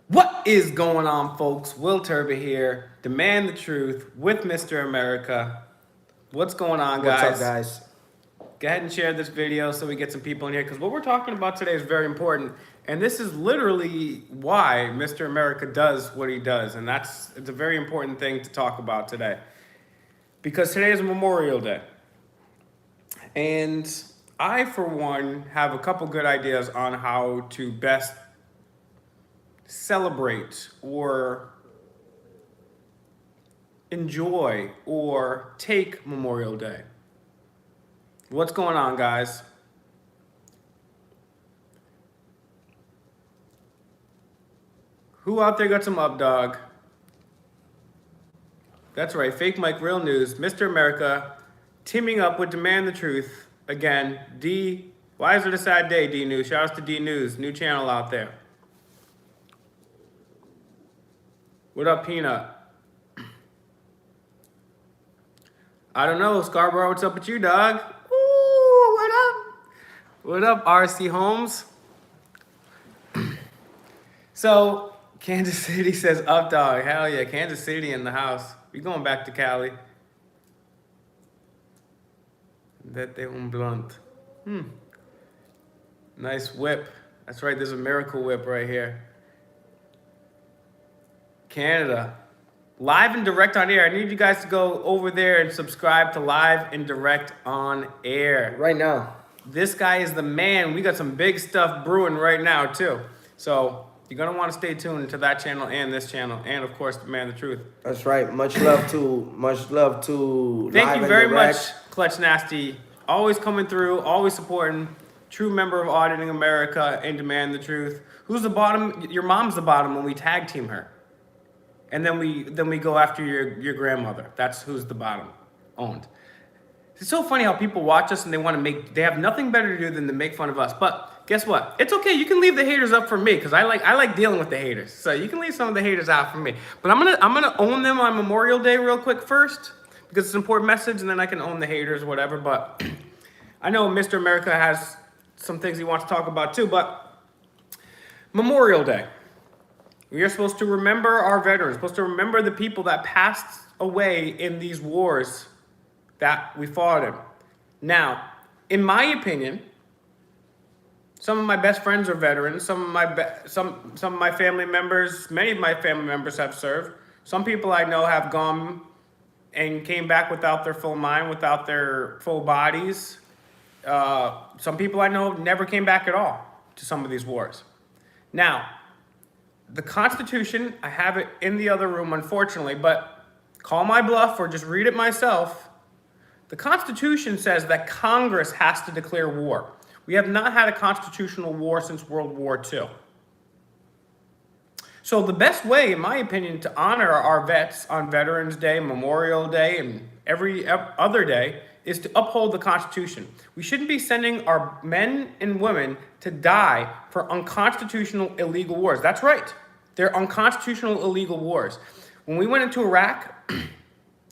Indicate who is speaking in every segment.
Speaker 1: What is going on, folks? Will Turba here. Demand the truth with Mr. America. What's going on,
Speaker 2: What's up,
Speaker 1: guys?
Speaker 2: guys?
Speaker 1: Go ahead and share this video so we get some people in here, because what we're talking about today is very important. And this is literally why Mr. America does what he does. And it's a very important thing to talk about today. Because today is Memorial Day. And I, for one, have a couple good ideas on how to best celebrate or enjoy or take Memorial Day. What's going on, guys? Who out there got some up, dog? That's right, Fake Mike, Real News, Mr. America, teaming up with Demand the Truth. Again, why is it a sad day, D News? Shout outs to D News, new channel out there. What up, Peanut? I don't know, Scarborough, what's up with you, dog? Ooh, what up? What up, RC Holmes? So, Kansas City says up, dog. Hell yeah, Kansas City in the house. We going back to Cali. Vete un blunt. Nice whip. That's right, there's a miracle whip right here. Canada. Live and direct on air. I need you guys to go over there and subscribe to Live and Direct on Air.
Speaker 2: Right now.
Speaker 1: This guy is the man. We got some big stuff brewing right now, too. So you're going to want to stay tuned to that channel and this channel. And, of course, Demand the Truth.
Speaker 2: That's right. Much love to
Speaker 1: Thank you
Speaker 2: Live
Speaker 1: very
Speaker 2: and
Speaker 1: much,
Speaker 2: Direct.
Speaker 1: Clutch Nasty. Always coming through, always supporting. True member of Auditing America and Demand the Truth. Who's the bottom? Your mom's the bottom when we tag team her. And then we go after your grandmother. That's who's the bottom owned. It's so funny how people watch us and they have nothing better to do than to make fun of us. But guess what? It's okay. You can leave the haters up for me, because I like dealing with the haters. So you can leave some of the haters out for me. But I'm gonna own them on Memorial Day real quick first, because it's an important message, and then I can own the haters, whatever. But I know Mr. America has some things he wants to talk about too. But Memorial Day. We are supposed to remember our veterans, supposed to remember the people that passed away in these wars that we fought in. Now, in my opinion, some of my best friends are veterans. Some of my family members, many of my family members have served. Some people I know have gone and came back without their full mind, without their full bodies. Some people I know never came back at all to some of these wars. Now, the Constitution, I have it in the other room, unfortunately, but call my bluff or just read it myself. The Constitution says that Congress has to declare war. We have not had a constitutional war since World War II. So the best way, in my opinion, to honor our vets on Veterans Day, Memorial Day, and every other day is to uphold the Constitution. We shouldn't be sending our men and women to die for unconstitutional illegal wars. That's right. They're unconstitutional illegal wars. When we went into Iraq,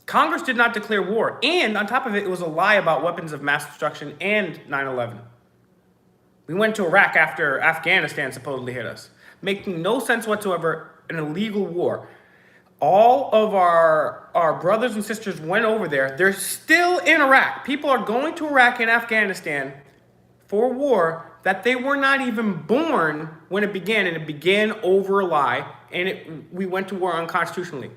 Speaker 1: Congress did not declare war. And on top of it, it was a lie about weapons of mass destruction and 9/11. We went to Iraq after Afghanistan supposedly hit us, making no sense whatsoever, an illegal war. All of our brothers and sisters went over there. They're still in Iraq. People are going to Iraq and Afghanistan for war that they were not even born when it began. And it began over a lie, and we went to war unconstitutionally.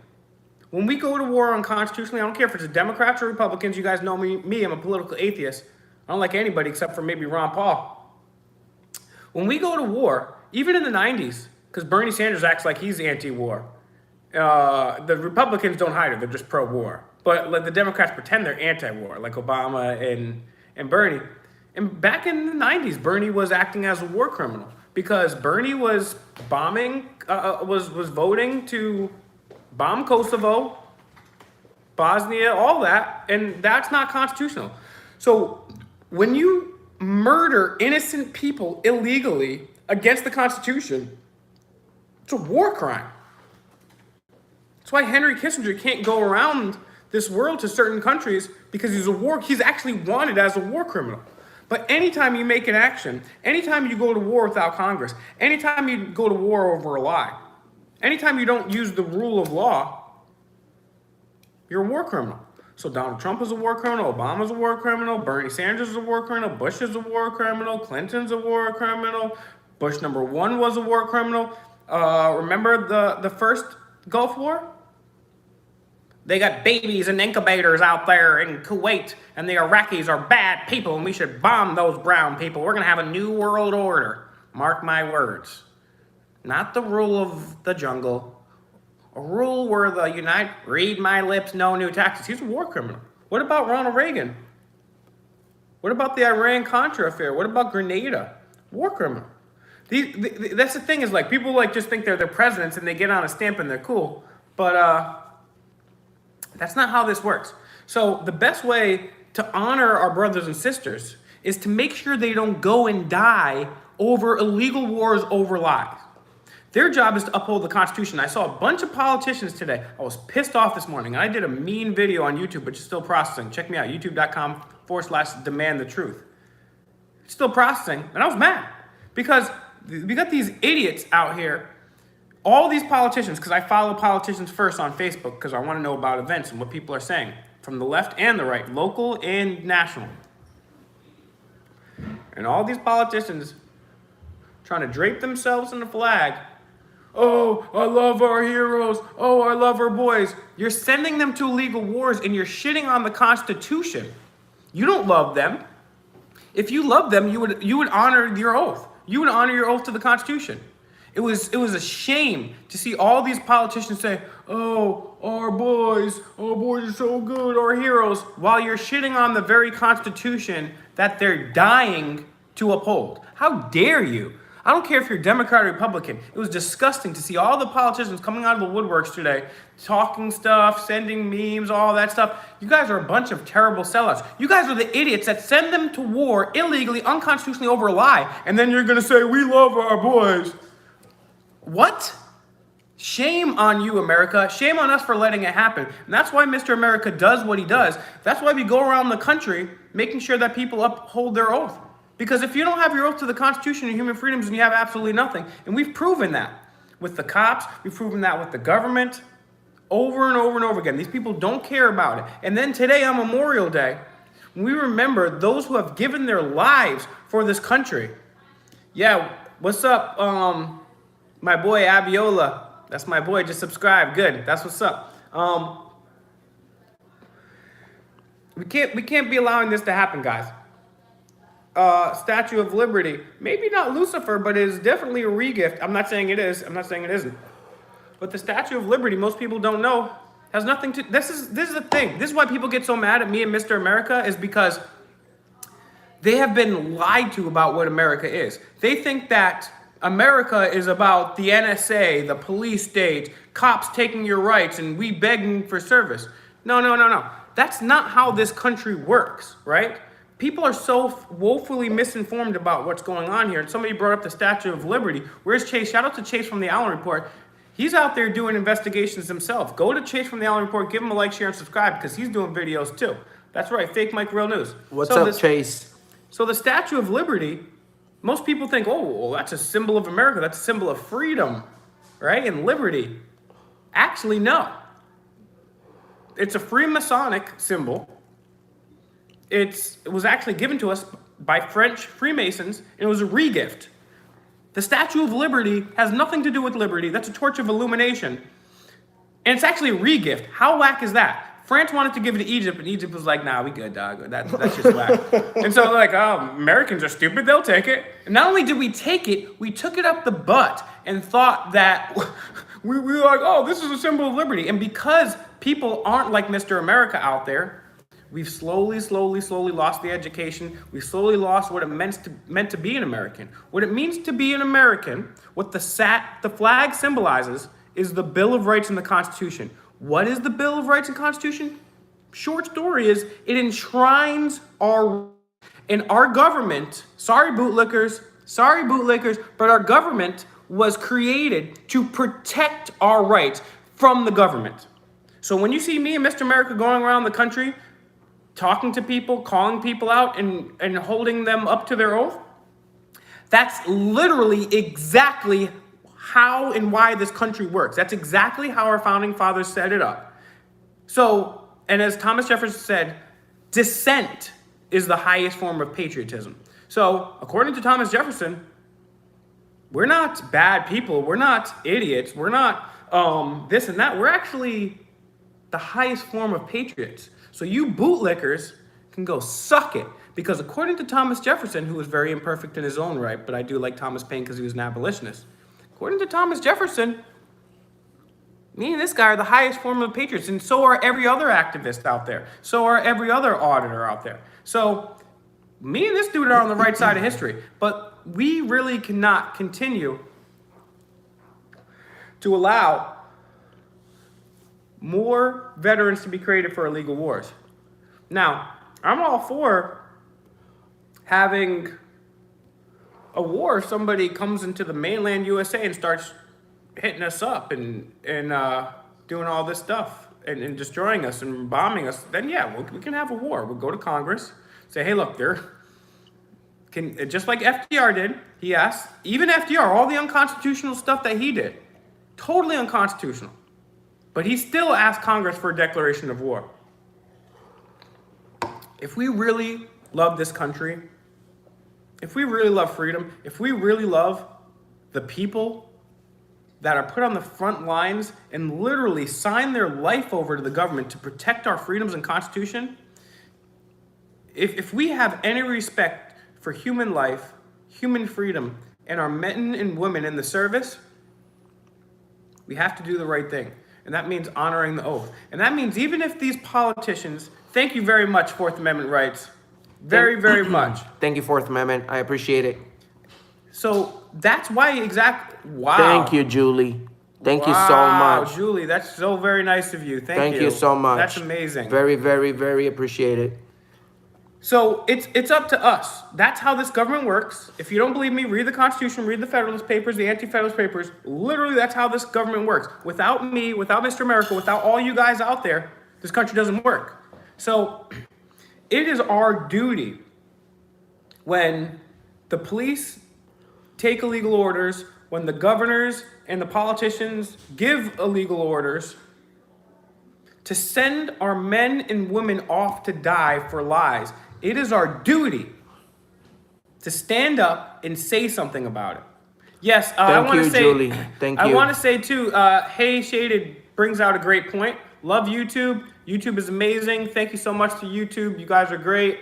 Speaker 1: When we go to war unconstitutionally, I don't care if it's Democrats or Republicans. You guys know me, I'm a political atheist. I don't like anybody except for maybe Ron Paul. When we go to war, even in the 90s, because Bernie Sanders acts like he's anti-war, the Republicans don't hide it, they're just pro-war. But the Democrats pretend they're anti-war, like Obama and Bernie. And back in the 90s, Bernie was acting as a war criminal, because Bernie was bombing, was voting to bomb Kosovo, Bosnia, all that, and that's not constitutional. So when you murder innocent people illegally against the Constitution, it's a war crime. That's why Henry Kissinger can't go around this world to certain countries, because he's actually wanted as a war criminal. But anytime you make an action, anytime you go to war without Congress, anytime you go to war over a lie, anytime you don't use the rule of law, you're a war criminal. So Donald Trump is a war criminal, Obama's a war criminal, Bernie Sanders is a war criminal, Bush is a war criminal, Clinton's a war criminal, Bush #1 was a war criminal. Remember the first Gulf War? They got babies and incubators out there in Kuwait, and the Iraqis are bad people, and we should bomb those brown people. We're gonna have a new world order. Mark my words. Not the rule of the jungle. A rule where read my lips, no new taxes. He's a war criminal. What about Ronald Reagan? What about the Iran-Contra affair? What about Grenada? War criminal. That's the thing, is like people like just think they're the presidents and they get on a stamp and they're cool. But that's not how this works. So the best way to honor our brothers and sisters is to make sure they don't go and die over illegal wars over lies. Their job is to uphold the Constitution. I saw a bunch of politicians today. I was pissed off this morning. I did a mean video on YouTube, which is still processing. Check me out, youtube.com/demand the truth. It's still processing, and I was mad because we got these idiots out here. All these politicians, because I follow politicians first on Facebook because I want to know about events and what people are saying from the left and the right, local and national. And all these politicians trying to drape themselves in the flag. Oh, I love our heroes. Oh, I love our boys. You're sending them to illegal wars and you're shitting on the Constitution. You don't love them. If you loved them, you would honor your oath. You would honor your oath to the Constitution. It was a shame to see all these politicians say, oh, our boys are so good, our heroes, while you're shitting on the very Constitution that they're dying to uphold. How dare you? I don't care if you're Democrat or Republican. It was disgusting to see all the politicians coming out of the woodworks today, talking stuff, sending memes, all that stuff. You guys are a bunch of terrible sellouts. You guys are the idiots that send them to war illegally, unconstitutionally over a lie, and then you're going to say, we love our boys. What? Shame on you, America. Shame on us for letting it happen. And that's why Mr. America does what he does. That's why we go around the country making sure that people uphold their oath. Because if you don't have your oath to the Constitution and human freedoms, then you have absolutely nothing. And we've proven that with the cops. We've proven that with the government over and over and over again. These people don't care about it. And then today on Memorial Day, we remember those who have given their lives for this country. Yeah, what's up, my boy Abiola? That's my boy. Just subscribe. Good. That's what's up. We can't be allowing this to happen, guys. Statue of Liberty, maybe not Lucifer, but it is definitely a regift. I'm not saying it is. I'm not saying it isn't. But the Statue of Liberty, most people don't know, has nothing to. This is the thing. This is why people get so mad at me and Mr. America, is because they have been lied to about what America is. They think that America is about the NSA, the police state, cops taking your rights, and we begging for service. No. That's not how this country works, right? People are so woefully misinformed about what's going on here. And somebody brought up the Statue of Liberty. Where's Chase? Shout out to Chase from the Allen Report. He's out there doing investigations himself. Go to Chase from the Allen Report, give him a like, share, and subscribe, because he's doing videos too. That's right, Fake Mike, Real News.
Speaker 2: What's up, Chase?
Speaker 1: So the Statue of Liberty, most people think, oh, well, that's a symbol of America. That's a symbol of freedom, right? And liberty. Actually, no. It's a Freemasonic symbol. It was actually given to us by French Freemasons, and it was a regift. The Statue of Liberty has nothing to do with liberty. That's a torch of illumination. And it's actually a regift. How whack is that? France wanted to give it to Egypt, and Egypt was like, nah, we good, dog. That's just whack. And so they're like, oh, Americans are stupid. They'll take it. And not only did we take it, we took it up the butt and thought that we were like, oh, this is a symbol of liberty. And because people aren't like Mr. America out there, we've slowly lost the education. We've slowly lost what it meant to be an American. What it means to be an American, what the flag symbolizes, is the Bill of Rights and the Constitution. What is the Bill of Rights and Constitution? Short story is, it enshrines our government. Sorry, bootlickers, but our government was created to protect our rights from the government. So when you see me and Mr. America going around the country, talking to people, calling people out, and holding them up to their oath, that's literally exactly how and why this country works. That's exactly how our founding fathers set it up. So, and as Thomas Jefferson said, dissent is the highest form of patriotism. So, according to Thomas Jefferson, we're not bad people. We're not idiots. We're not this and that. We're actually the highest form of patriots. So you bootlickers can go suck it. Because according to Thomas Jefferson, who was very imperfect in his own right, but I do like Thomas Paine because he was an abolitionist. According to Thomas Jefferson, me and this guy are the highest form of patriots, and so are every other activist out there. So are every other auditor out there. So me and this dude are on the right side of history. But we really cannot continue to allow more veterans to be created for illegal wars. Now, I'm all for having a war if somebody comes into the mainland USA and starts hitting us up and doing all this stuff and destroying us and bombing us, then yeah, we can have a war. We'll go to Congress, say, hey, look, just like FDR did, he asked, even FDR, all the unconstitutional stuff that he did, totally unconstitutional. But he still asked Congress for a declaration of war. If we really love this country, if we really love freedom, if we really love the people that are put on the front lines and literally sign their life over to the government to protect our freedoms and Constitution, if we have any respect for human life, human freedom, and our men and women in the service, we have to do the right thing. And that means honoring the oath. And that means even if these politicians, thank you very much, Fourth Amendment rights, very much.
Speaker 2: Thank you, Fourth Amendment. I appreciate it.
Speaker 1: So that's why wow.
Speaker 2: Thank you, Julie. Thank you so much.
Speaker 1: Wow, Julie, that's so very nice of you. Thank you.
Speaker 2: Thank you so much.
Speaker 1: That's amazing.
Speaker 2: Very appreciated.
Speaker 1: So it's up to us. That's how this government works. If you don't believe me, read the Constitution, read the Federalist Papers, the Anti-Federalist Papers. Literally, that's how this government works. Without me, without Mr. America, without all you guys out there, this country doesn't work. So it is our duty when the police take illegal orders, when the governors and the politicians give illegal orders, to send our men and women off to die for lies. It is our duty to stand up and say something about it. Yes, I want to say,
Speaker 2: Julie. Thank you.
Speaker 1: I want to say too, Hey Shaded brings out a great point. Love YouTube. YouTube is amazing. Thank you so much to YouTube. You guys are great.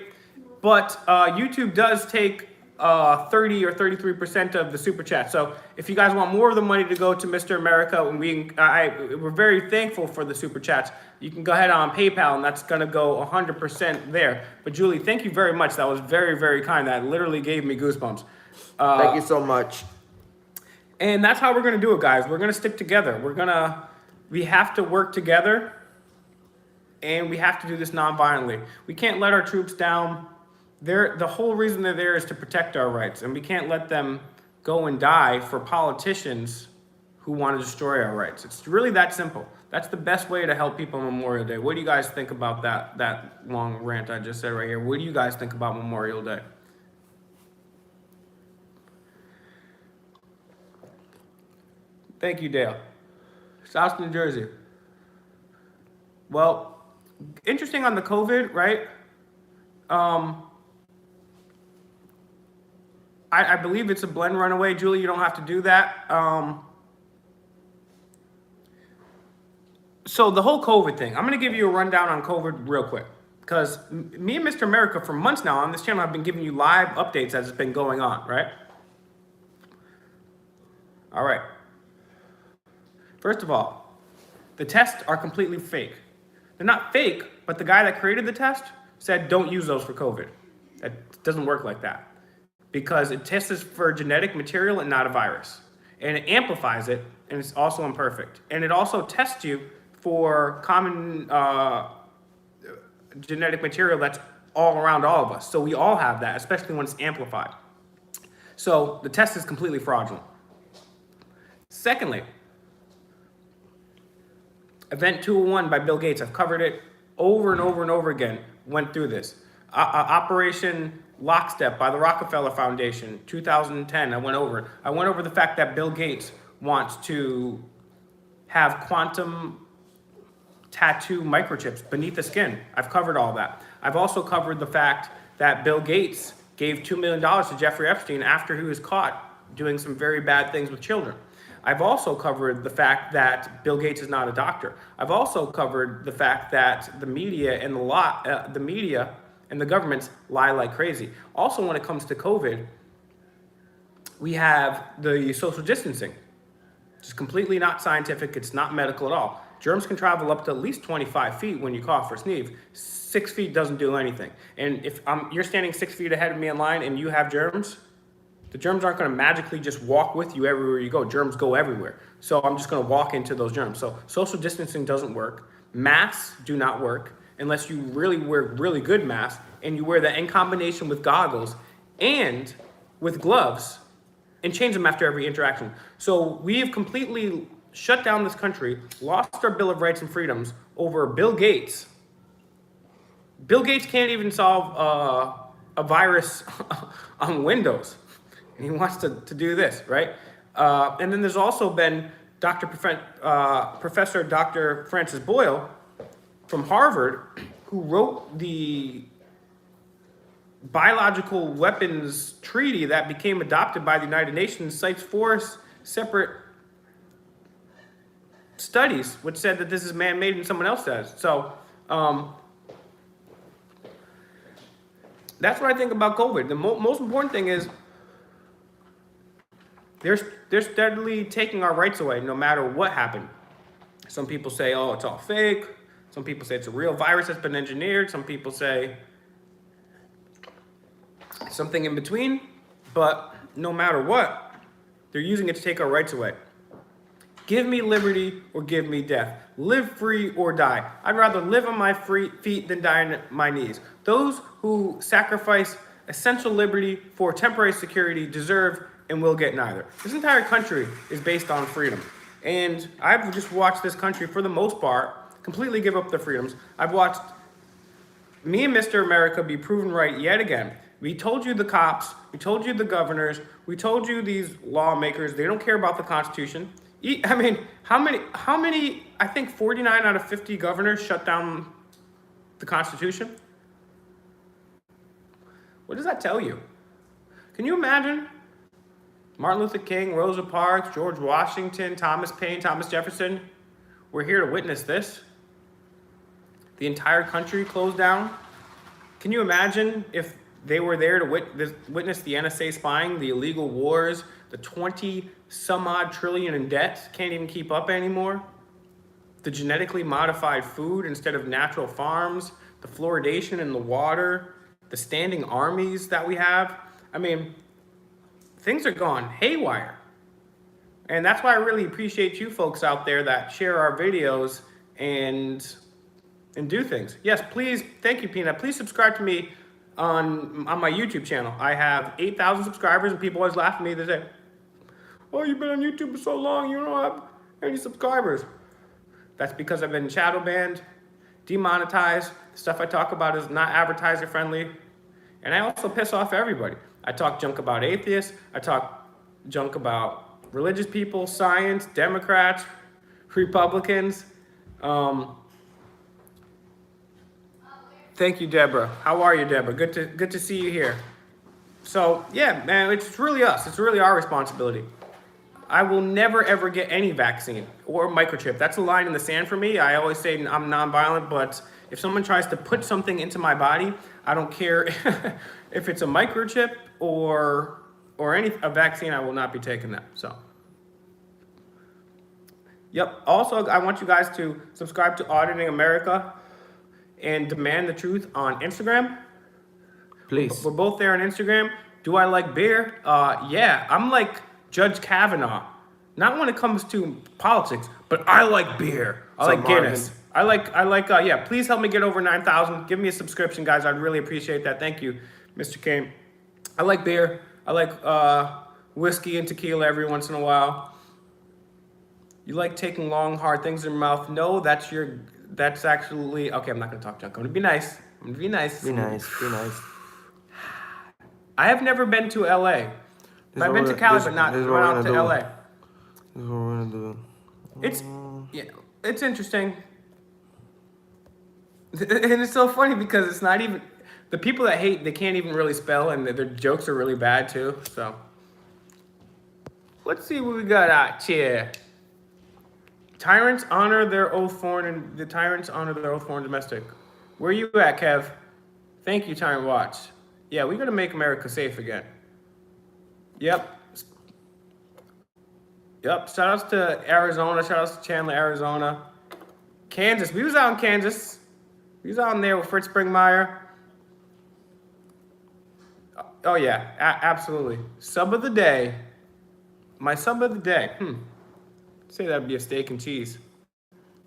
Speaker 1: But YouTube does take 30 or 33% of the super chat. So if you guys want more of the money to go to Mr. America, and we're very thankful for the super chats, you can go ahead on PayPal, and that's gonna go 100% there. But Julie, thank you very much. That was very kind. That literally gave me goosebumps.
Speaker 2: Thank you so much.
Speaker 1: And that's how we're gonna do it, guys. We're gonna stick together. We have to work together, and we have to do this non-violently. We can't let our troops down. The whole reason they're there is to protect our rights, and we can't let them go and die for politicians who want to destroy our rights. It's really that simple. That's the best way to help people on Memorial Day. What do you guys think about that long rant I just said right here? What do you guys think about Memorial Day? Thank you, Dale. South New Jersey. Well, interesting on the COVID, right? I believe it's a blend runaway. Julie, you don't have to do that. So the whole COVID thing, I'm going to give you a rundown on COVID real quick. Because me and Mr. America for months now on this channel, I've been giving you live updates as it's been going on, right? All right. First of all, the tests are completely fake. They're not fake, but the guy that created the test said don't use those for COVID. That doesn't work like that. Because it tests for genetic material and not a virus. And it amplifies it, and it's also imperfect. And it also tests you for common genetic material that's all around all of us. So we all have that, especially when it's amplified. So the test is completely fraudulent. Secondly, Event 201 by Bill Gates. I've covered it over and over again. Went through this. Operation Lockstep by the Rockefeller Foundation, 2010. I went over it. I went over the fact that Bill Gates wants to have quantum tattoo microchips beneath the skin. I've covered all that. I've also covered the fact that Bill Gates gave $2 million to Jeffrey Epstein after he was caught doing some very bad things with children. I've also covered the fact that Bill Gates is not a doctor. I've also covered the fact that the media and the media and the governments lie like crazy. Also, when it comes to COVID, we have the social distancing. It's completely not scientific. It's not medical at all. Germs can travel up to at least 25 feet when you cough or sneeze. 6 feet doesn't do anything. And if you're standing 6 feet ahead of me in line and you have germs, the germs aren't going to magically just walk with you everywhere you go. Germs go everywhere. So I'm just going to walk into those germs. So social distancing doesn't work. Masks do not work unless you really wear really good masks, and you wear that in combination with goggles and with gloves and change them after every interaction. So we have completely shut down this country, lost our Bill of Rights and Freedoms over Bill Gates. Bill Gates can't even solve a virus on Windows. And he wants to do this, right? And then there's also been Professor Dr. Francis Boyle from Harvard, who wrote the biological weapons treaty that became adopted by the United Nations, cites 4 separate studies which said that this is man-made and someone else says. So that's what I think about COVID. The most important thing is they're steadily taking our rights away no matter what happened. Some people say, oh, it's all fake. Some people say it's a real virus that's been engineered. Some people say something in between. But no matter what, they're using it to take our rights away. Give me liberty or give me death. Live free or die. I'd rather live on my feet than die on my knees. Those who sacrifice essential liberty for temporary security deserve and will get neither. This entire country is based on freedom. And I've just watched this country, for the most part, completely give up their freedoms. I've watched me and Mr. America be proven right yet again. We told you the cops, we told you the governors, we told you these lawmakers, they don't care about the Constitution. I mean, how many, I think 49 out of 50 governors shut down the Constitution? What does that tell you? Can you imagine? Martin Luther King, Rosa Parks, George Washington, Thomas Paine, Thomas Jefferson, we're here to witness this. The entire country closed down. Can you imagine if they were there to witness the NSA spying, the illegal wars, the 20 some odd trillion in debt, can't even keep up anymore, the genetically modified food instead of natural farms, the fluoridation in the water, the standing armies that we have? I mean, things are gone haywire. And that's why I really appreciate you folks out there that share our videos and do things. Yes, please, thank you, Peanut. Please subscribe to me on my YouTube channel. I have 8,000 subscribers, and people always laugh at me. They say, oh, you've been on YouTube for so long, you don't have any subscribers. That's because I've been shadow banned, demonetized. The stuff I talk about is not advertiser friendly. And I also piss off everybody. I talk junk about atheists. I talk junk about religious people, science, Democrats, Republicans. Thank you, Deborah. How are you, Deborah? Good to see you here. So yeah, man, it's really us. It's really our responsibility. I will never ever get any vaccine or microchip. That's a line in the sand for me. I always say I'm nonviolent, but if someone tries to put something into my body, I don't care if it's a microchip or a vaccine. I will not be taking that. So. Yep. Also, I want you guys to subscribe to Auditing America and Demand the Truth on Instagram.
Speaker 2: Please.
Speaker 1: We're both there on Instagram. Do I like beer? Yeah, I'm like Judge Kavanaugh. Not when it comes to politics, but I like beer. I like Guinness. I like. Yeah, please help me get over 9,000. Give me a subscription, guys. I'd really appreciate that. Thank you, Mr. Kane. I like beer. I like whiskey and tequila every once in a while. You like taking long, hard things in your mouth? No, that's actually, okay, I'm not going to talk junk. I'm going to be nice.
Speaker 2: Be nice.
Speaker 1: I have never been to LA. I've been to Cali, but not out to LA.
Speaker 2: That's what we're gonna do.
Speaker 1: It's yeah, it's interesting. And it's so funny because it's not even the people that hate, they can't even really spell, and their jokes are really bad too. So let's see what we got out here. Tyrants honor their oath foreign, and the tyrants honor their oath foreign domestic. Where are you at, Kev? Thank you, Tyrant Watch. Yeah, we gotta make America safe again. Yep. Yep. Shout outs to Arizona. Shout outs to Chandler, Arizona. Kansas. We was out in Kansas. We was out in there with Fritz Springmeier. Oh yeah, absolutely. Sub of the day. My sub of the day. Say that'd be a steak and cheese.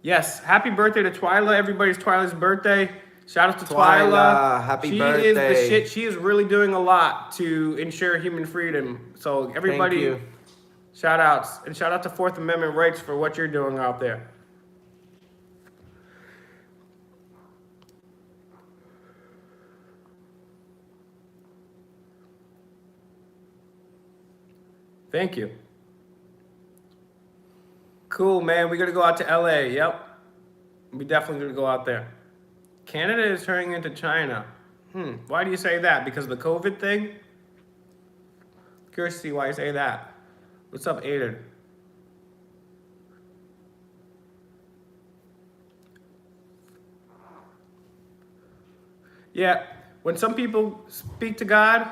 Speaker 1: Yes, happy birthday to Twyla. Everybody's Twyla's birthday. Shout out to Twyla.
Speaker 2: Happy
Speaker 1: birthday. She is the shit. She is really doing a lot to ensure human freedom. So everybody, shout outs. And shout out to Fourth Amendment rights for what you're doing out there. Thank you. Cool, man. We gotta go out to LA. Yep. We definitely gonna go out there. Canada is turning into China. Why do you say that? Because of the COVID thing? Curious to see why you say that. What's up, Aiden? Yeah, when some people speak to God,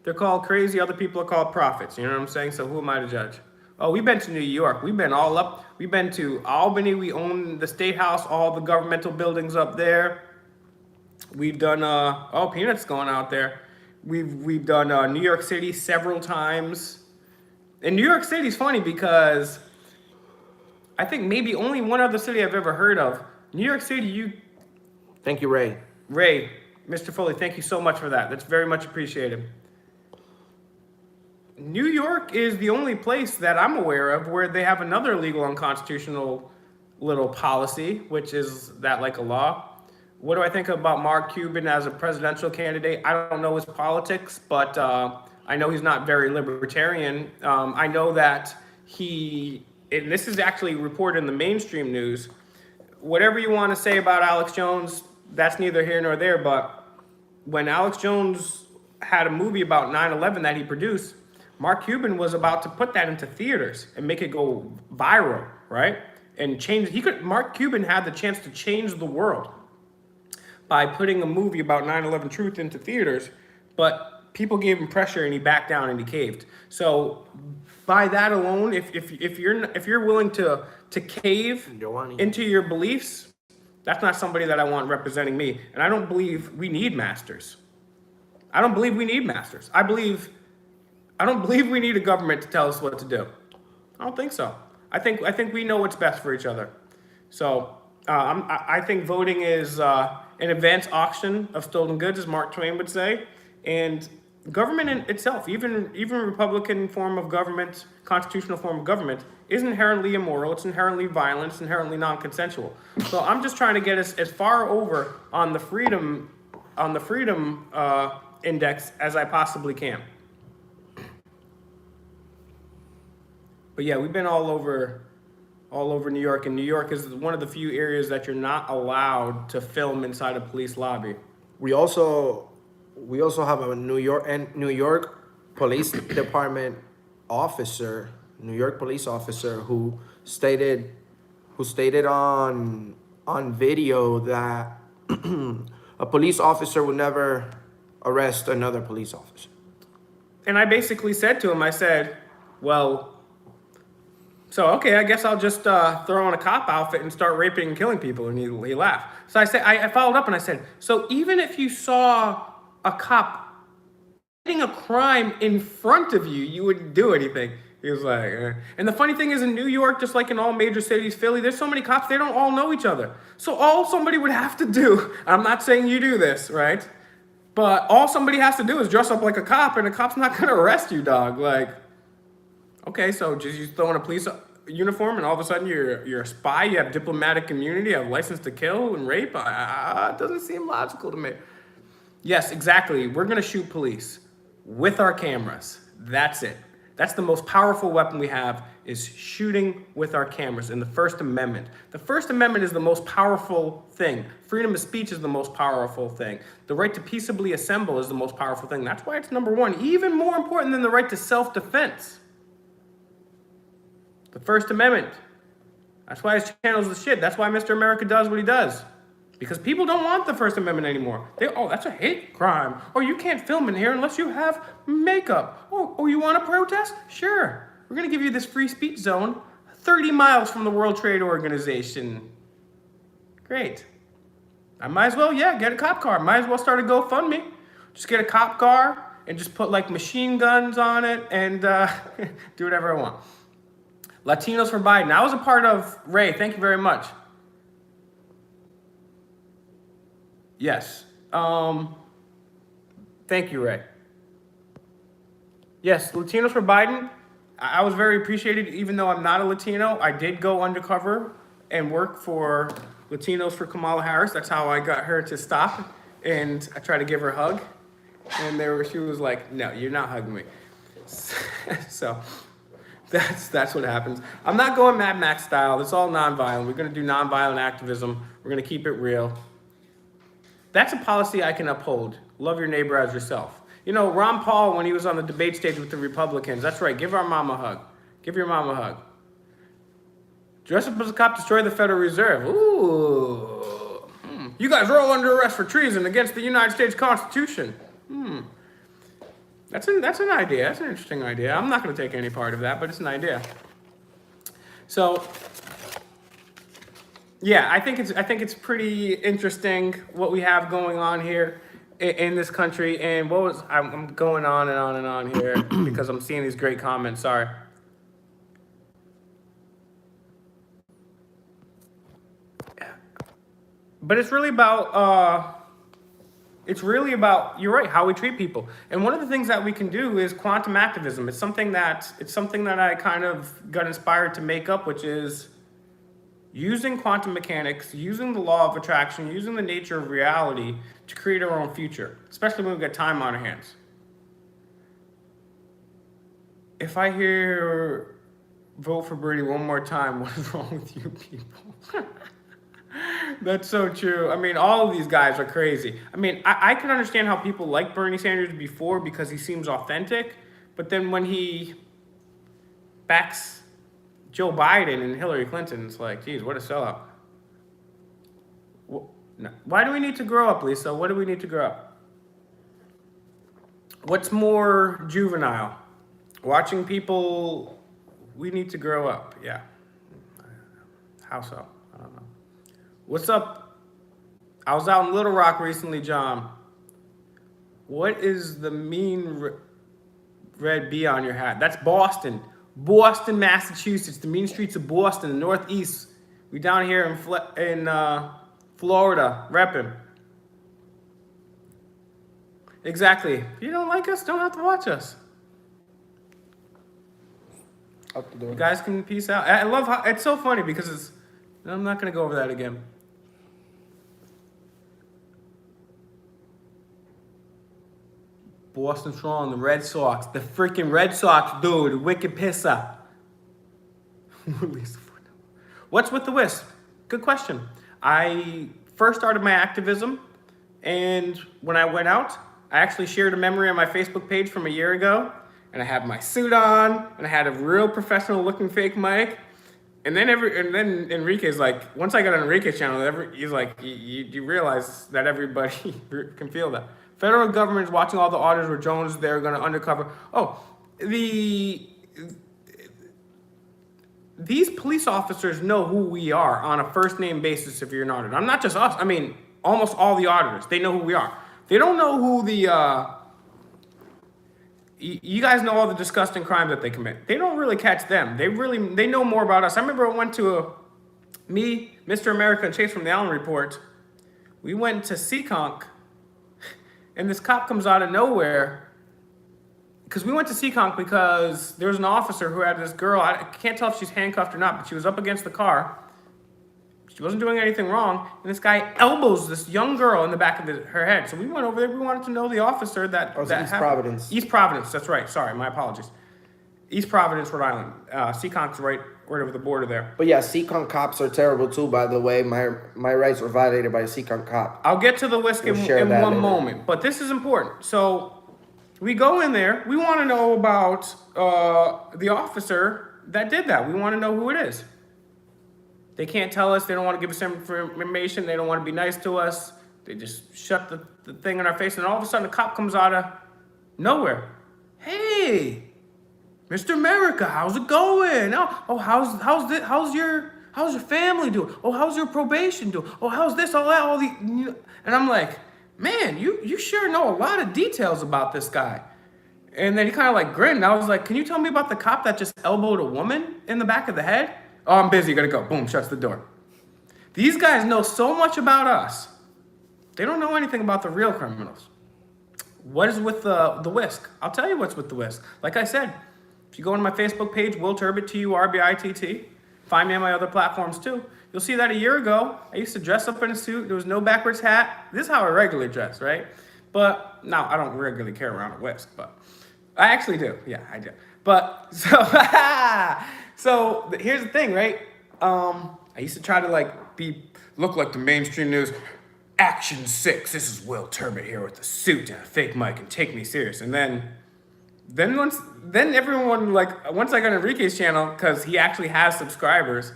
Speaker 1: they're called crazy. Other people are called prophets. You know what I'm saying? So who am I to judge? Oh, we've been to New York. We've been all up. We've been to Albany. We own the State House, all the governmental buildings up there. We've done, Peanut's going out there. We've done New York City several times. And New York City's funny because I think maybe only one other city I've ever heard of. New York City,
Speaker 2: Thank you, Ray.
Speaker 1: Ray, Mr. Foley, thank you so much for that. That's very much appreciated. New York is the only place that I'm aware of where they have another legal unconstitutional little policy, which is that like a law. What do I think about Mark Cuban as a presidential candidate? I don't know his politics, but I know he's not very libertarian. I know that and this is actually reported in the mainstream news, whatever you want to say about Alex Jones, that's neither here nor there, but when Alex Jones had a movie about 9/11 that he produced, Mark Cuban was about to put that into theaters and make it go viral, right? And Mark Cuban had the chance to change the world by putting a movie about 9/11 truth into theaters, but people gave him pressure and he backed down and he caved. So by that alone, if you're willing to cave into your beliefs, that's not somebody that I want representing me. And I don't believe we need masters. I don't believe we need masters. I don't believe we need a government to tell us what to do. I don't think so. I think we know what's best for each other. So I think voting is an advance auction of stolen goods, as Mark Twain would say. And government in itself, even Republican form of government, constitutional form of government, is inherently immoral. It's inherently violent. It's inherently non-consensual. So I'm just trying to get us as far over on the freedom index as I possibly can. But yeah, we've been all over New York, and New York is one of the few areas that you're not allowed to film inside a police lobby.
Speaker 2: We also have a New York Police Department officer, New York police officer who stated on video that a police officer would never arrest another police officer.
Speaker 1: And I basically said to him, I said, well, so, okay, I guess I'll just throw on a cop outfit and start raping and killing people. And he laughed. So I followed up and I said, so even if you saw a cop committing a crime in front of you, you wouldn't do anything. He was like, eh. And the funny thing is in New York, just like in all major cities, Philly, there's so many cops, they don't all know each other. So all somebody would have to do, I'm not saying you do this, right? But all somebody has to do is dress up like a cop and the cop's not gonna arrest you, dog. Like, okay, so just you throw in a police uniform and all of a sudden you're a spy, you have diplomatic immunity, you have license to kill and rape? It doesn't seem logical to me. Yes, exactly. We're going to shoot police with our cameras. That's it. That's the most powerful weapon we have, is shooting with our cameras in the First Amendment. The First Amendment is the most powerful thing. Freedom of speech is the most powerful thing. The right to peaceably assemble is the most powerful thing. That's why it's number one, even more important than the right to self-defense. The First Amendment. That's why his channel's the shit. That's why Mr. America does what he does. Because people don't want the First Amendment anymore. That's a hate crime. Oh, you can't film in here unless you have makeup. Oh, you want to protest? Sure. We're going to give you this free speech zone 30 miles from the World Trade Organization. Great. I might as well, get a cop car. Might as well start a GoFundMe. Just get a cop car and just put like machine guns on it and do whatever I want. Latinos for Biden. I was a part of Ray. Thank you very much. Yes. Thank you, Ray. Yes, Latinos for Biden. I was very appreciated, even though I'm not a Latino. I did go undercover and work for Latinos for Kamala Harris. That's how I got her to stop. And I tried to give her a hug. And she was like, no, you're not hugging me. So that's what happens. I'm not going Mad Max style. It's all nonviolent. We're going to do nonviolent activism. We're going to keep it real. That's a policy I can uphold. Love your neighbor as yourself. You know, Ron Paul, when he was on the debate stage with the Republicans, that's right, give our mom a hug. Give your mom a hug. Dress up as a cop, destroy the Federal Reserve. Ooh. You guys are all under arrest for treason against the United States Constitution. That's an idea. That's an interesting idea. I'm not going to take any part of that, but it's an idea. So, yeah, I think it's pretty interesting what we have going on here in this country. And I'm going on and on and on here because I'm seeing these great comments. Sorry. But it's really about you're right, how we treat people. And one of the things that we can do is quantum activism. It's something that I kind of got inspired to make up, which is using quantum mechanics, using the law of attraction, using the nature of reality to create our own future, especially when we've got time on our hands. If I hear vote for Bernie one more time, what is wrong with you people? That's so true. I mean, all of these guys are crazy. I mean, I can understand how people like Bernie Sanders before because he seems authentic, but then when he backs Joe Biden and Hillary Clinton, it's like, geez, what a sellout. Why do we need to grow up, Lisa? What do we need to grow up? What's more juvenile? Watching people, we need to grow up, yeah. How so? I don't know. What's up? I was out in Little Rock recently, John. What is the mean red B on your hat? That's Boston. Boston, Massachusetts. The mean streets of Boston, the Northeast. We down here in Florida, repping. Exactly. If you don't like us, don't have to watch us.
Speaker 2: Up the door.
Speaker 1: You guys can peace out. I love how it's so funny because I'm not going to go over that again. Boston Strong, the Red Sox, the freaking Red Sox, dude, wicked pisser. What's with the wisp? Good question. I first started my activism, and when I went out, I actually shared a memory on my Facebook page from a year ago, and I had my suit on, and I had a real professional-looking fake mic. And then Enrique's like, once I got on Enrique's channel, he's like, you realize that everybody can feel that. Federal government is watching all the auditors where Jones, they're going to undercover. Oh, these police officers know who we are on a first name basis if you're an auditor. I'm not just us. I mean, almost all the auditors, they know who we are. They don't know who you guys know all the disgusting crimes that they commit. They don't really catch them. They know more about us. I remember I went to me, Mr. America, and Chase from the Allen Report. We went to Seekonk, and this cop comes out of nowhere. Because we went to Seekonk because there was an officer who had this girl. I can't tell if she's handcuffed or not, but she was up against the car. She wasn't doing anything wrong. And this guy elbows this young girl in the back of her head. So we went over there. We wanted to know the officer that
Speaker 2: East Providence.
Speaker 1: East Providence. That's right. Sorry, my apologies. East Providence, Rhode Island. Seaconk's right over the border there.
Speaker 2: But yeah, Seacon cops are terrible too, by the way. My rights were violated by a Seacon cop.
Speaker 1: I'll get to the whisk
Speaker 2: We'll
Speaker 1: in
Speaker 2: share that
Speaker 1: one
Speaker 2: later.
Speaker 1: moment, but this is important. So we go in there. We want to know about the officer that did that. We want to know who it is. They can't tell us. They don't want to give us information. They don't want to be nice to us. They just shut the thing in our face, and all of a sudden, a cop comes out of nowhere. Hey, Mr. America, how's it going? Oh, how's your family doing? Oh, how's your probation doing? Oh, how's this, all that, all the, and I'm like, man, you sure know a lot of details about this guy. And then he kind of like grinned. I was like, can you tell me about the cop that just elbowed a woman in the back of the head? Oh, I'm busy, gotta go. Boom, shuts the door. These guys know so much about us. They don't know anything about the real criminals. What is with the whisk? I'll tell you what's with the whisk. Like I said, if you go on my Facebook page, Will Turbit, Turbitt, find me on my other platforms too. You'll see that a year ago, I used to dress up in a suit. There was no backwards hat. This is how I regularly dress, right? But now I don't regularly carry around a whisk, but I actually do. Yeah, I do. But so here's the thing, right? I used to try to look like the mainstream news. Action 6. This is Will Turbit here with a suit and a fake mic, and take me serious. And then everyone, like, once I got Enrique's channel, because he actually has subscribers,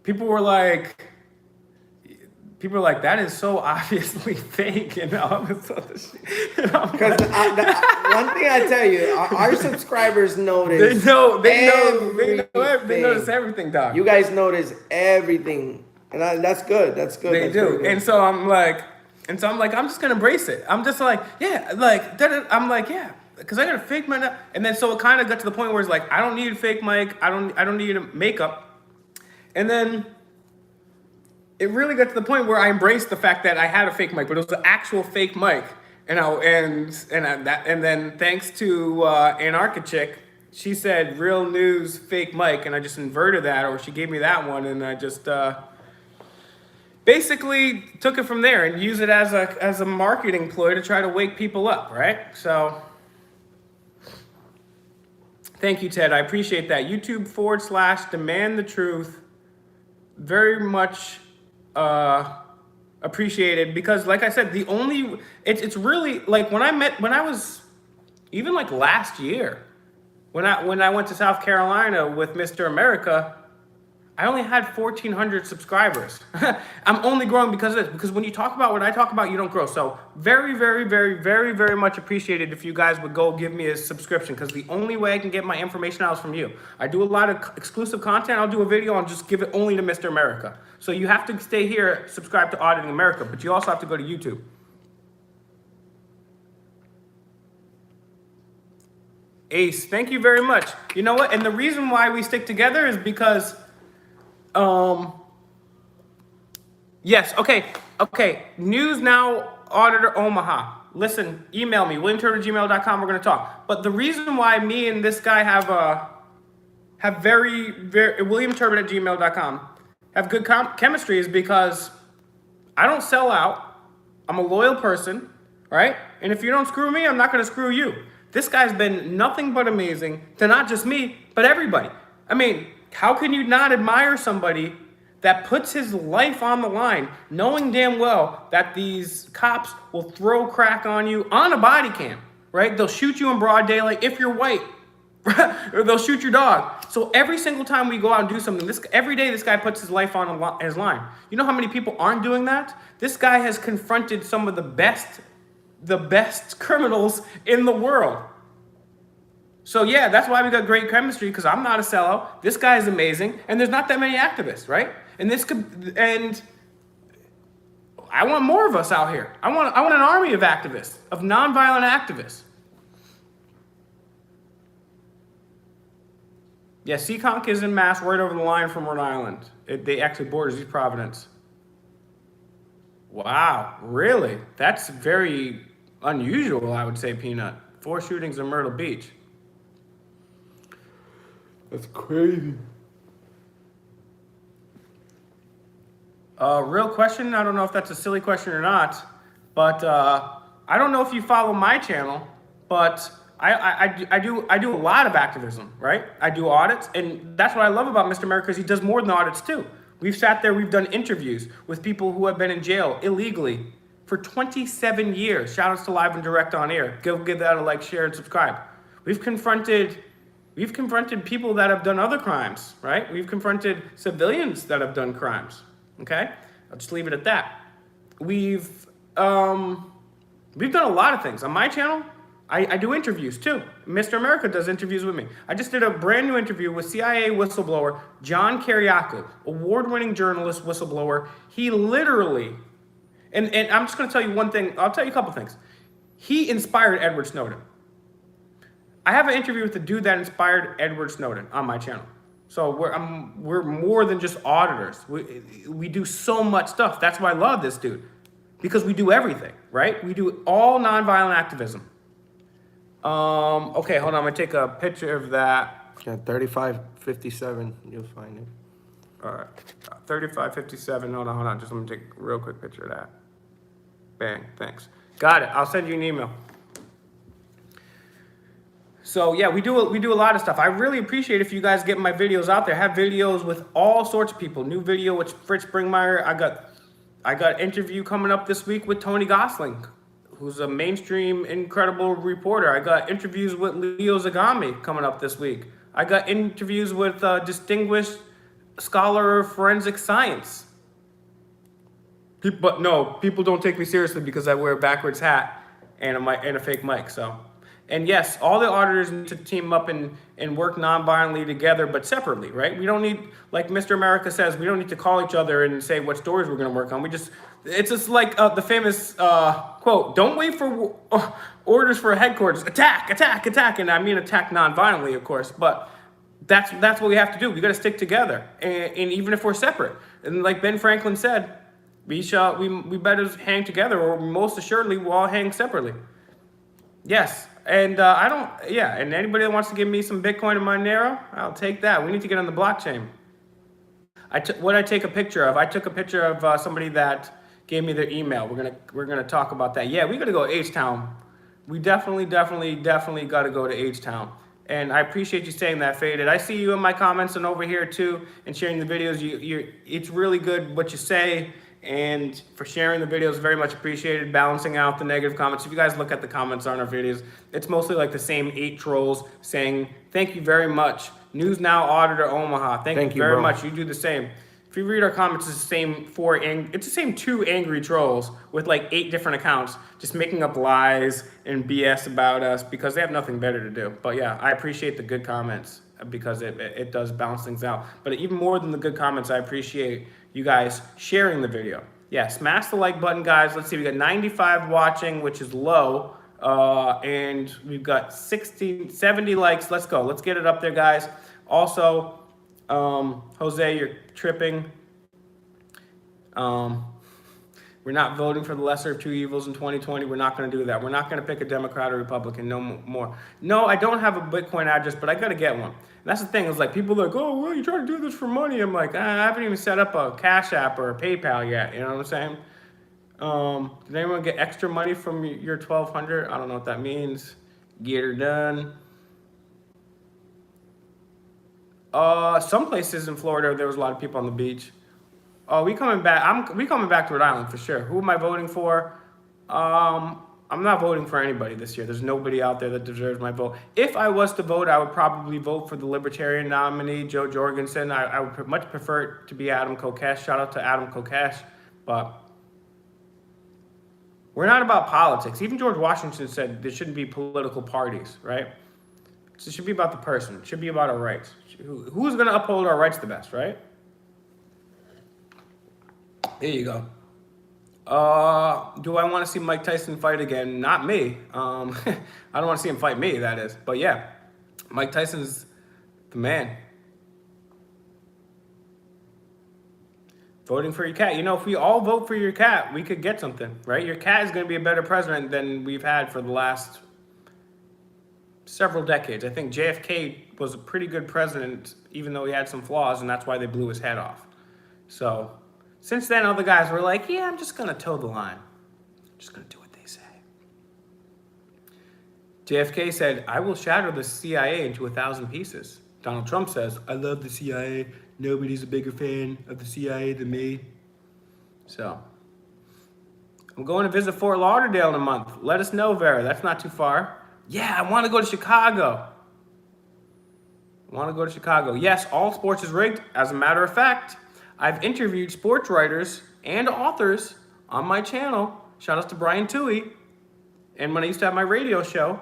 Speaker 1: people were like, that is so obviously fake, and all this other shit.
Speaker 2: Because one thing I tell you, our subscribers notice.
Speaker 1: They notice everything, dog.
Speaker 2: You guys notice everything, and that's good. That's good.
Speaker 1: They do, and so I'm like, I'm just gonna embrace it. I'm just like, yeah, like, I'm like, yeah. Because I got a fake mic, and then so it kind of got to the point where it's like, I don't need a fake mic, I don't need a makeup, and then it really got to the point where I embraced the fact that I had a fake mic, but it was an actual fake mic, and then thanks to Anarcha chick, she said real news fake mic, and I just inverted that, or she gave me that one, and I just basically took it from there and used it as a marketing ploy to try to wake people up, right? So. Thank you, Ted. I appreciate that. YouTube.com/demand the truth. Very much appreciated, because, like I said, it's really like when I was even like last year when I went to South Carolina with Mr. America, I only had 1,400 subscribers. I'm only growing because of this. Because when you talk about what I talk about, you don't grow. So very, very, very, very, very much appreciated if you guys would go give me a subscription, because the only way I can get my information out is from you. I do a lot of exclusive content. I'll do a video and just give it only to Mr. America. So you have to stay here, subscribe to Auditing America, but you also have to go to YouTube. Ace, thank you very much. You know what? And the reason why we stick together is because yes, okay. News Now Auditor Omaha. Listen, email me, williamturtle@gmail.com. We're gonna talk. But the reason why me and this guy have very, very williamturtle@gmail.com have good chemistry is because I don't sell out. I'm a loyal person, right? And if you don't screw me, I'm not gonna screw you. This guy's been nothing but amazing to not just me, but everybody. I mean, how can you not admire somebody that puts his life on the line, knowing damn well that these cops will throw crack on you on a body cam, right? They'll shoot you in broad daylight if you're white, or they'll shoot your dog. So every single time we go out and do something, every day this guy puts his life on his line. You know how many people aren't doing that? This guy has confronted some of the best criminals in the world. So yeah, that's why we got great chemistry, because I'm not a sellout. This guy is amazing, and there's not that many activists, right? And I want more of us out here. I want an army of activists, of nonviolent activists. Yeah, Seaconk is in Mass, right over the line from Rhode Island. They actually borders East Providence. Wow, really? That's very unusual, I would say, Peanut. 4 shootings in Myrtle Beach. That's crazy. Real question. I don't know if that's a silly question or not, but I don't know if you follow my channel, but I do a lot of activism, right? I do audits, and that's what I love about Mr. America is he does more than audits too. We've sat there, we've done interviews with people who have been in jail illegally for 27 years. Shout outs to Live and Direct on Air. Go give that a like, share, and subscribe. We've confronted people that have done other crimes, right? We've confronted civilians that have done crimes. Okay? I'll just leave it at that. We've done a lot of things. On my channel, I do interviews too. Mr. America does interviews with me. I just did a brand new interview with CIA whistleblower John Kiriakou, award-winning journalist whistleblower. He literally, and I'm just going to tell you one thing. I'll tell you a couple things. He inspired Edward Snowden. I have an interview with the dude that inspired Edward Snowden on my channel. So we're more than just auditors. We do so much stuff. That's why I love this dude, because we do everything, right? We do all nonviolent activism. Okay, hold on. I'm gonna take a picture of that.
Speaker 2: Yeah, 3557. You'll find it.
Speaker 1: All right, 3557. Hold on. Just let me take a real quick picture of that. Bang. Thanks. Got it. I'll send you an email. So yeah, we do a lot of stuff. I really appreciate if you guys get my videos out there. I have videos with all sorts of people. New video with Fritz Springmeier. I got an interview coming up this week with Tony Gosling, who's a mainstream incredible reporter. I got interviews with Leo Zagami coming up this week. I got interviews with a distinguished scholar of forensic science. People don't take me seriously because I wear a backwards hat and a fake mic. So. And yes, all the auditors need to team up and work non-violently together, but separately, right? We don't need, like Mr. America says, we don't need to call each other and say what stories we're going to work on. It's just like the famous quote, don't wait for orders for headquarters, attack. And I mean attack non-violently, of course, but that's what we have to do. We got to stick together, and even if we're separate. And like Ben Franklin said, we better hang together, or most assuredly we'll all hang separately. Yes. And and anybody that wants to give me some Bitcoin and Monero, I'll take that. We need to get on the blockchain. What I take a picture of, I took a picture of somebody that gave me their email. We're gonna talk about that. Yeah, we gotta go to H-Town. We definitely gotta go to H-Town. And I appreciate you saying that, Faded. I see you in my comments and over here too, and sharing the videos. It's really good what you say. And for sharing the videos, very much appreciated, balancing out the negative comments. If you guys look at the comments on our videos, it's mostly like the same 8 trolls saying, thank you very much. News Now Auditor Omaha, thank you very much. You do the same. If you read our comments, it's the same 2 angry trolls with like 8 different accounts, just making up lies and BS about us because they have nothing better to do. But yeah, I appreciate the good comments because it does balance things out. But even more than the good comments, I appreciate you guys sharing the video. Yeah, smash the like button, guys. Let's see, we got 95 watching, which is low. And we've got 70 likes. Let's go. Let's get it up there, guys. Also, Jose, you're tripping. We're not voting for the lesser of 2 evils in 2020. We're not going to do that. We're not going to pick a Democrat or Republican, no more. No, I don't have a Bitcoin address, but I got to get one. And that's the thing. It's like people are like, oh, well, you trying to do this for money. I'm like, I haven't even set up a Cash App or a PayPal yet. You know what I'm saying? Did anyone get extra money from your 1,200? I don't know what that means. Get her done. Some places in Florida, there was a lot of people on the beach. Oh, we coming back. We coming back to Rhode Island for sure. Who am I voting for? I'm not voting for anybody this year. There's nobody out there that deserves my vote. If I was to vote, I would probably vote for the Libertarian nominee, Joe Jorgensen. I would much prefer it to be Adam Kokesh. Shout out to Adam Kokesh. But we're not about politics. Even George Washington said there shouldn't be political parties, right? So it should be about the person. It should be about our rights. Who's going to uphold our rights the best, right? There you go. Do I want to see Mike Tyson fight again? Not me. I don't want to see him fight me, that is. But yeah, Mike Tyson's the man. Voting for your cat. You know, if we all vote for your cat, we could get something, right? Your cat is going to be a better president than we've had for the last several decades. I think JFK was a pretty good president, even though he had some flaws, and that's why they blew his head off. So since then, other guys were like, yeah, I'm just going to toe the line. I'm just going to do what they say. JFK said, "I will shatter the CIA into 1,000 pieces." Donald Trump says, "I love the CIA. Nobody's a bigger fan of the CIA than me." So, I'm going to visit Fort Lauderdale in a month. Let us know, Vera. That's not too far. Yeah, I want to go to Chicago. Yes, all sports is rigged. As a matter of fact, I've interviewed sports writers and authors on my channel. Shout out to Brian Toohey. And when I used to have my radio show,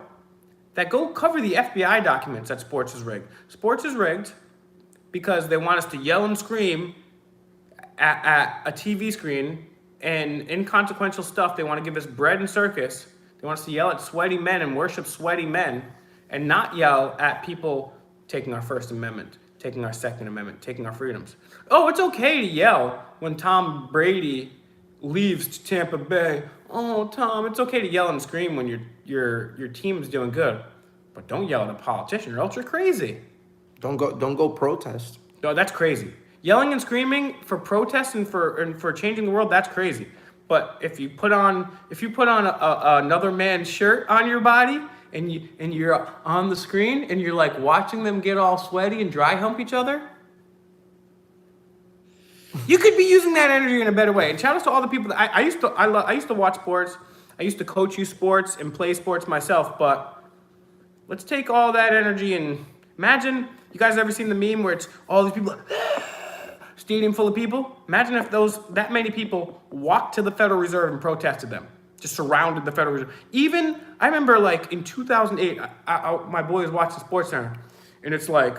Speaker 1: that go cover the FBI documents that sports is rigged. Sports is rigged because they want us to yell and scream at a TV screen, and inconsequential stuff. They want to give us bread and circus. They want us to yell at sweaty men and worship sweaty men, and not yell at people taking our First Amendment, taking our Second Amendment, taking our freedoms. Oh, it's okay to yell when Tom Brady leaves to Tampa Bay. Oh, Tom, it's okay to yell and scream when your team's doing good, but don't yell at a politician or else you're crazy.
Speaker 2: Don't go protest.
Speaker 1: No, that's crazy. Yelling and screaming for protests and for changing the world, that's crazy. But if you put on another man's shirt on your body and you're on the screen and you're like watching them get all sweaty and dry hump each other, you could be using that energy in a better way. And shout out to all the people that I used to watch sports. I used to coach youth sports and play sports myself. But let's take all that energy and imagine, you guys ever seen the meme where it's all these people, stadium full of people? Imagine if that many people walked to the Federal Reserve and protested them, just surrounded the Federal Reserve. Even, I remember like in 2008, my boy was watching SportsCenter, and it's like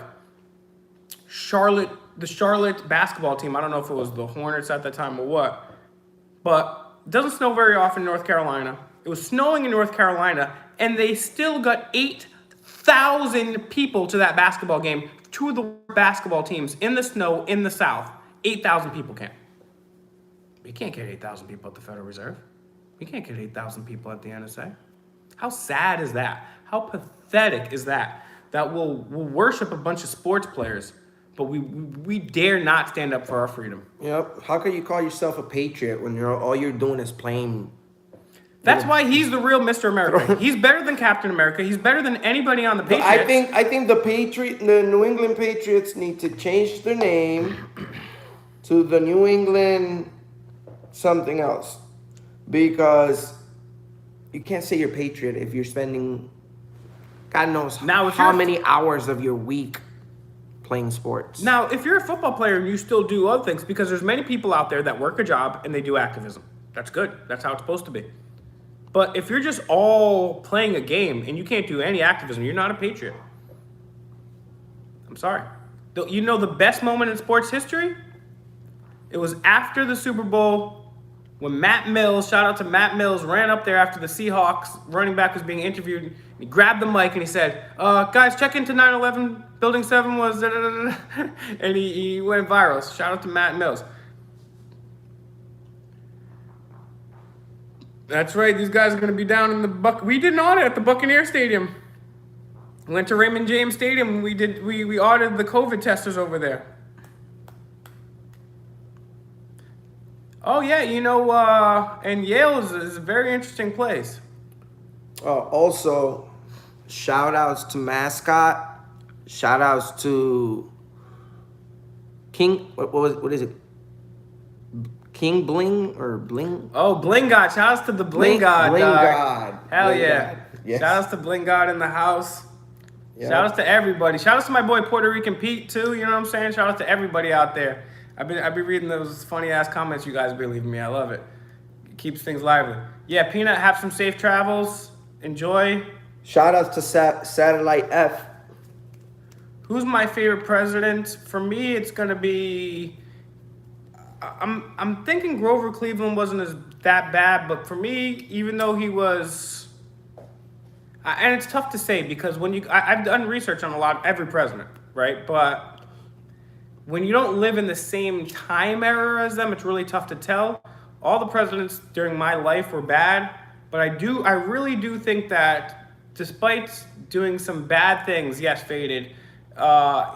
Speaker 1: the Charlotte basketball team, I don't know if it was the Hornets at that time or what, but it doesn't snow very often in North Carolina. It was snowing in North Carolina, and they still got 8,000 people to that basketball game. Two of the basketball teams in the snow in the South. 8,000 people came. We can't get 8,000 people at the Federal Reserve. We can't get 8,000 people at the NSA. How sad is that? How pathetic is that? That we'll worship a bunch of sports players, but we dare not stand up for our freedom.
Speaker 2: Yep. How can you call yourself a patriot when all you're doing is playing?
Speaker 1: That's why he's the real Mr. America. He's better than Captain America. He's better than anybody on the Patriots.
Speaker 2: I think the New England Patriots need to change their name to the New England something else, because you can't say you're patriot if you're spending God knows how many hours of your week playing sports.
Speaker 1: Now, if you're a football player and you still do other things, because there's many people out there that work a job and they do activism. That's good. That's how it's supposed to be. But if you're just all playing a game and you can't do any activism, you're not a patriot. I'm sorry. You know the best moment in sports history? It was after the Super Bowl when Matt Mills, shout out to Matt Mills, ran up there after the Seahawks running back was being interviewed. He grabbed the mic and he said, guys, check into 9/11. Building 7 was... And he went viral. Shout out to Matt Mills. That's right. These guys are going to be down in the We did an audit at the Buccaneer Stadium. Went to Raymond James Stadium. We audited the COVID testers over there. Oh yeah, and Yale is a very interesting place.
Speaker 2: Also, shout outs to mascot. Shout outs to King. What is it? King Bling or Bling?
Speaker 1: Oh, Bling God. Shout outs to the Bling God.
Speaker 2: Bling God.
Speaker 1: Hell
Speaker 2: Bling
Speaker 1: yeah.
Speaker 2: God. Yes.
Speaker 1: Shout outs to Bling God in the house.
Speaker 2: Yep.
Speaker 1: Shout outs to everybody. Shout outs to my boy Puerto Rican Pete too. You know what I'm saying? Shout outs to everybody out there. I've been reading those funny ass comments you guys be leaving me. I love it. It keeps things lively. Yeah, Peanut, have some safe travels. Enjoy.
Speaker 2: Shout outs to Satellite F.
Speaker 1: Who's my favorite president? For me, it's gonna be. I'm thinking Grover Cleveland wasn't that bad, but for me, even though he was, and it's tough to say because I've done research on every president, right? But when you don't live in the same time era as them, it's really tough to tell. All the presidents during my life were bad, but I really do think that despite doing some bad things, yes, faded,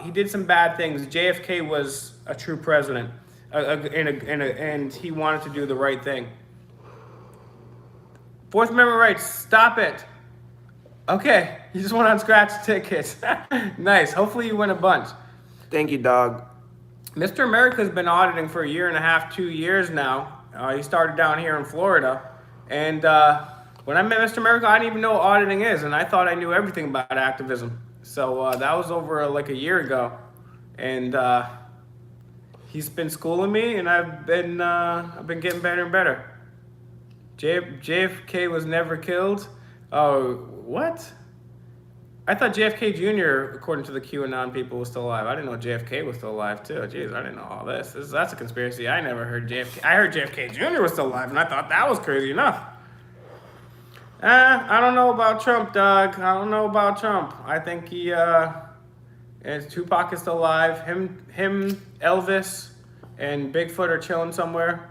Speaker 1: he did some bad things. JFK was a true president. And he wanted to do the right thing. Fourth Amendment rights, stop it. Okay, you just went on scratch tickets. Nice. Hopefully you win a bunch.
Speaker 2: Thank you, dog.
Speaker 1: Mr. America's been auditing for a year and a half, 2 years now. He started down here in Florida. And when I met Mr. America, I didn't even know what auditing is. And I thought I knew everything about activism. So that was over like a year ago. And he's been schooling me, and I've been getting better and better. JFK was never killed. Oh, what? I thought JFK Jr., according to the QAnon people, was still alive. I didn't know JFK was still alive, too. Jeez, I didn't know all this. That's a conspiracy. I never heard JFK. I heard JFK Jr. was still alive, and I thought that was crazy enough. I don't know about Trump, Doug. I don't know about Trump. I think Tupac is still alive. Him, Elvis, and Bigfoot are chilling somewhere.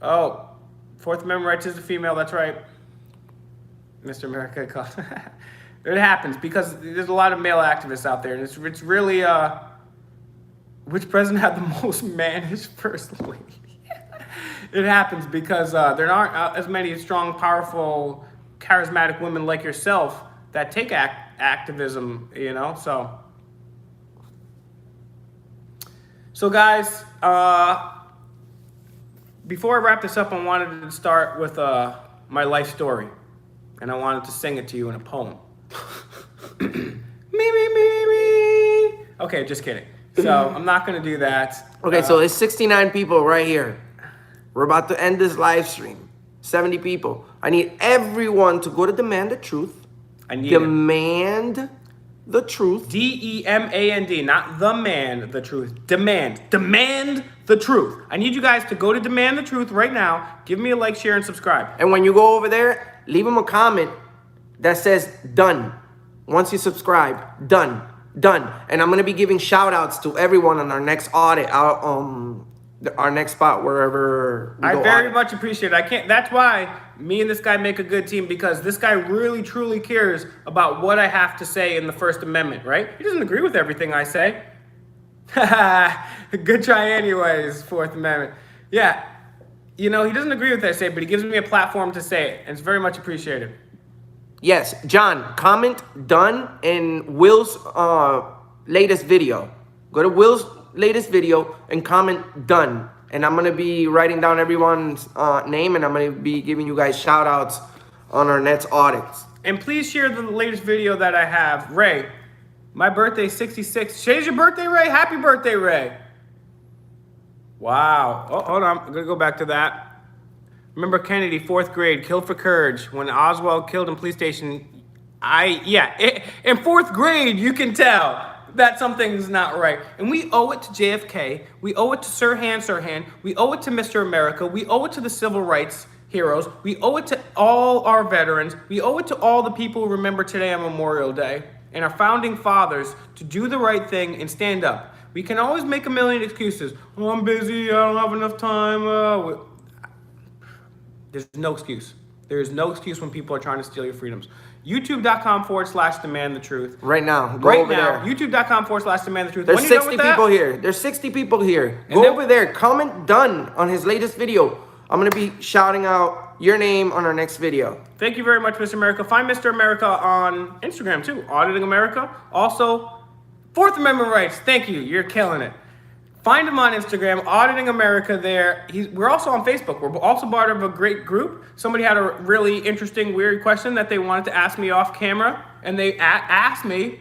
Speaker 1: Oh, Fourth Amendment rights is a female. That's right. Mr. America called. It happens because there's a lot of male activists out there, and it's really which president had the most managed first lady. It happens because there aren't as many strong, powerful, charismatic women like yourself that take activism. So guys, before I wrap this up, I wanted to start with my life story. And I wanted to sing it to you in a poem. Me. Okay, just kidding. So I'm not going to do that.
Speaker 2: Okay, so there's 69 people right here. We're about to end this live stream. 70 people. I need everyone to go to Demand the Truth. Demand the Truth.
Speaker 1: D-E-M-A-N-D, not the man, the truth. Demand the truth. I need you guys to go to Demand the Truth right now. Give me a like, share, and subscribe.
Speaker 2: And when you go over there, leave them a comment that says done. Once you subscribe, done. And I'm going to be giving shout outs to everyone on our next audit, our next spot, wherever we
Speaker 1: I
Speaker 2: go
Speaker 1: very
Speaker 2: audit.
Speaker 1: much appreciate it. That's why me and this guy make a good team, because this guy really, truly cares about what I have to say in the First Amendment, right? He doesn't agree with everything I say. Good try anyways, Fourth Amendment. Yeah. He doesn't agree with what I say, but he gives me a platform to say it, and it's very much appreciated.
Speaker 2: Yes, John, comment done in Will's latest video. Go to Will's latest video and comment done. And I'm going to be writing down everyone's name, and I'm going to be giving you guys shout outs on our next audits.
Speaker 1: And please share the latest video that I have. Ray, my birthday's 66. Today's your birthday, Ray? Happy birthday, Ray. Wow. Oh, hold on. I'm going to go back to that. Remember Kennedy, 4th grade, killed for courage. When Oswald killed in police station, in 4th grade, you can tell that something's not right. And we owe it to JFK. We owe it to Sirhan. We owe it to Mr. America. We owe it to the civil rights heroes. We owe it to all our veterans. We owe it to all the people who remember today on Memorial Day and our founding fathers to do the right thing and stand up. We can always make a million excuses. Oh, I'm busy. I don't have enough time. There's no excuse. There is no excuse when people are trying to steal your freedoms. YouTube.com/Demand the Truth.
Speaker 2: Right now. Go over there.
Speaker 1: YouTube.com/Demand the Truth.
Speaker 2: There's 60 people here. There's 60 people here. Go over there. Comment done on his latest video. I'm going to be shouting out your name on our next video.
Speaker 1: Thank you very much, Mr. America. Find Mr. America on Instagram, too. Auditing America. Also, Fourth Amendment rights. Thank you. You're killing it. Find him on Instagram, Auditing America there. We're also on Facebook. We're also part of a great group. Somebody had a really interesting, weird question that they wanted to ask me off camera, and they asked me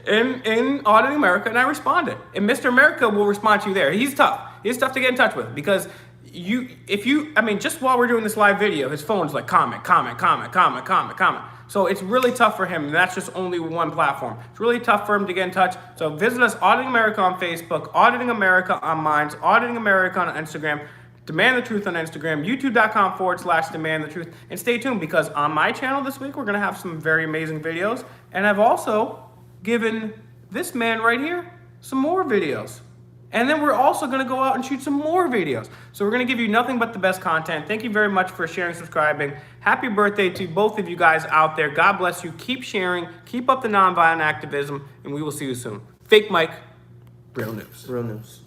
Speaker 1: in Auditing America, and I responded. And Mr. America will respond to you there. He's tough. He's tough to get in touch with, because just while we're doing this live video, his phone's like comment. So it's really tough for him, and that's just only one platform. It's really tough for him to get in touch. So visit us, Auditing America on Facebook, Auditing America on Minds, Auditing America on Instagram, Demand the Truth on Instagram, youtube.com/Demand the Truth. And stay tuned, because on my channel this week, we're going to have some very amazing videos. And I've also given this man right here some more videos. And then we're also going to go out and shoot some more videos. So we're going to give you nothing but the best content. Thank you very much for sharing, subscribing. Happy birthday to both of you guys out there. God bless you. Keep sharing. Keep up the nonviolent activism. And we will see you soon. Fake Mike, real news.
Speaker 2: Real news.